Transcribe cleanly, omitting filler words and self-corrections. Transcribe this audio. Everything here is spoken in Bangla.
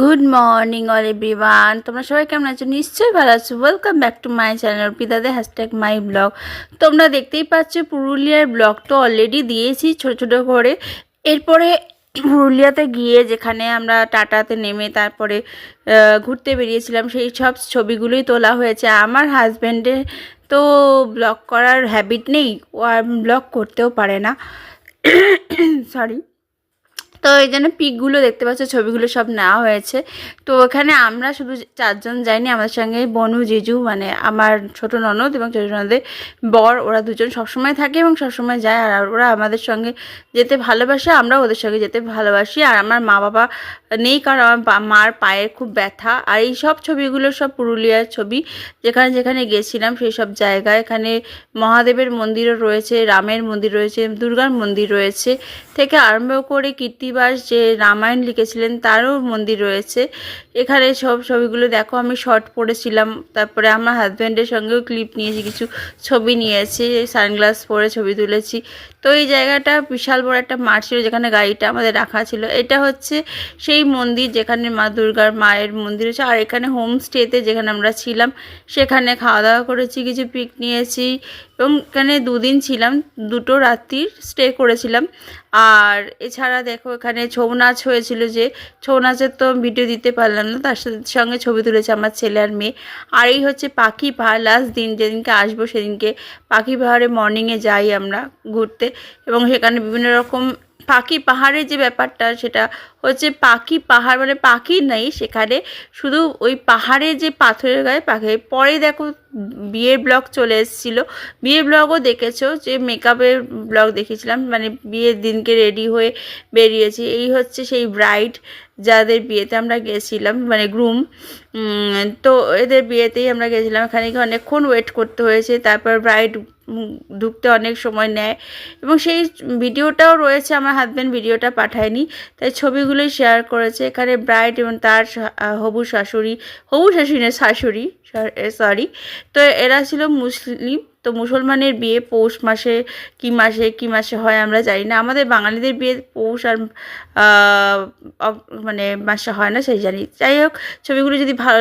গুড মর্নিং অল এভরিওয়ান, তোমরা সবাই কেমন আছো? নিশ্চয়ই ভালো আছো। Welcome back to my channel অর্পিতাদের #মাই ব্লগ। তোমরা দেখতেই পাচ্ছ পুরুলিয়ার ব্লগ তো অলরেডি দিয়েছি ছোটো ছোটো করে। এরপরে পুরুলিয়াতে গিয়ে যেখানে আমরা টাটাতে নেমে তারপরে ঘুরতে বেরিয়েছিলাম সেই সব ছবিগুলোই তোলা হয়েছে। আমার হাজব্যান্ডের তো ব্লগ করার হ্যাবিট নেই, ও আর ব্লগ করতেও পারে না, সরি। তো এই জন্য পিকগুলো দেখতে পাচ্ছ, ছবিগুলো সব নেওয়া হয়েছে। তো এখানে আমরা শুধু চারজন যাইনি, আমাদের সঙ্গে বনু, জিজু মানে আমার ছোটো ননদ এবং ছোটো ননদের বর, ওরা দুজন সবসময় থাকে এবং সবসময় যায়। আর ওরা আমাদের সঙ্গে যেতে ভালোবাসে, আমরা ওদের সঙ্গে যেতে ভালোবাসি। আর আমার মা বাবা নেই, কারণ আমার মার পায়ের খুব ব্যথা। আর এই সব ছবিগুলো সব পুরুলিয়ার ছবি, যেখানে যেখানে গেছিলাম সেই সব জায়গায়। এখানে মহাদেবের মন্দিরও রয়েছে, রামের মন্দির রয়েছে, দুর্গার মন্দির রয়েছে, থেকে আরম্ভ করে কীর্তিবাস যে রামায়ণ লিখেছিলেন তারও মন্দির রয়েছে। এখানে সব ছবিগুলো দেখো, আমি শর্ট পরেছিলাম, তারপরে আমার হাজব্যান্ডের সঙ্গেও ক্লিপ নিয়েছি, কিছু ছবি নিয়েছি, সানগ্লাস পরে ছবি তুলেছি। তো এই জায়গাটা বিশাল বড় একটা মাঠ ছিল যেখানে গাড়িটা আমাদের রাখা ছিল। এটা হচ্ছে সেই মন্দির যেখানে মা দুর্গার মায়ের মন্দির আছে। আর এখানে হোমস্টেতে যেখানে আমরা ছিলাম সেখানে খাওয়া দাওয়া করেছি, কিছু পিক নিয়েছি এবং এখানে 2 দিন ছিলাম, 2 রাত্রির স্টে করেছিলাম। আর এছাড়া দেখো এখানে ছৌ নাচ হয়েছিল, যে ছৌ নাচের তো ভিডিও দিতে পারলাম না, তার সঙ্গে ছবি তুলেছে আমার ছেলে আর মেয়ে। আর এই হচ্ছে পাখি পাহাড়, লাস্ট দিন যেদিনকে আসবো সেদিনকে পাখি পাহাড়ে মর্নিংয়ে যাই আমরা ঘুরতে, এবং সেখানে বিভিন্ন রকম পাখি পাহাড়ের যে ব্যাপারটা সেটা হচ্ছে, পাখি পাহাড় মানে পাখি নেই সেখানে, শুধু ওই পাহাড়ে যে পাথরের গায়ে পাখি। পরে দেখো বিয়ের ব্লগ চলে এসেছিলো, বিয়ের ব্লগও দেখেছো, যে মেকআপের ব্লগ দেখেছিলাম, মানে বিয়ের দিনকে রেডি হয়ে বেরিয়েছি। এই হচ্ছে সেই ব্রাইড যাদের বিয়েতে আমরা গেছিলাম, মানে গ্রুম। তো এদের বিয়েতেই আমরা গেছিলাম। এখানে গিয়ে অনেকক্ষণ ওয়েট করতে হয়েছে, তারপর ব্রাইড ঢুকতে অনেক সময় নেয়, এবং সেই ভিডিওটাও রয়েছে। আমার হাজব্যান্ড ভিডিওটা পাঠায়নি, তাই ছবিগুলোই শেয়ার করেছে। এখানে ব্রাইড এবং তার হবু শাশুড়ি না শাশুড়ি, সরি। তো এরা ছিল মুসলিম, তো মুসলমানের বিয়ে পৌষ মাসে কি মাসে হয় আমরা জানি না। আমাদের বাঙালিদের বিয়ে পৌষ আর মানে মাসে হয় না, সেই জানি। যাই হোক, ছবিগুলো যদি ভালো লাগে